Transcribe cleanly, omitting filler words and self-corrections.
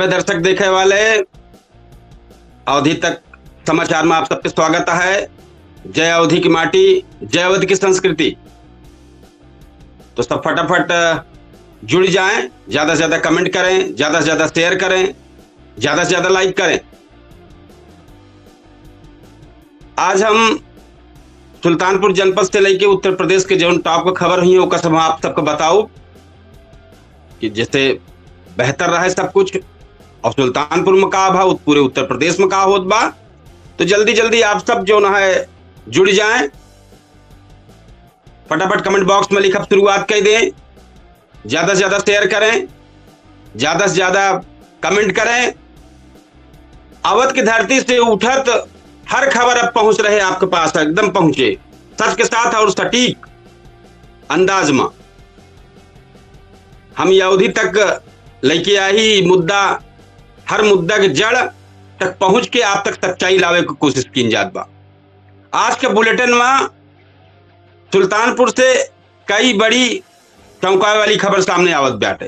दर्शक देखे वाले अवधि तक समाचार में आप सबके स्वागत है। जय अवधि की माटी, जय अवधि की संस्कृति। तो सब फटाफट जुड़ जाएं, ज्यादा से ज्यादा कमेंट करें, ज्यादा से ज्यादा शेयर करें, ज्यादा से ज्यादा लाइक करें। आज हम सुल्तानपुर जनपद से लेके उत्तर प्रदेश के जो टॉप खबर हुई है सब आप सबको बताओ कि जैसे बेहतर रहे सब कुछ और सुल्तानपुर में का भा पूरे उत्तर प्रदेश में का होत बा। तो जल्दी जल्दी आप सब जो ना है जुड़ जाएं, फटाफट कमेंट बॉक्स में लिखब शुरुआत कर दें, ज्यादा से ज्यादा शेयर करें, ज्यादा से ज्यादा कमेंट करें। अवध की धरती से उठत हर खबर अब पहुंच रहे आपके पास, एकदम पहुंचे सच के साथ और सटीक अंदाज में। हम ये अवधि तक लेके आई मुद्दा, हर मुद्दा के जड़ तक पहुंच के आप तक सच्चाई लावे की कोशिश की जात बा। आज के बुलेटिन में सुल्तानपुर से कई बड़ी चौंकावे वाली खबर सामने आवत बाटे।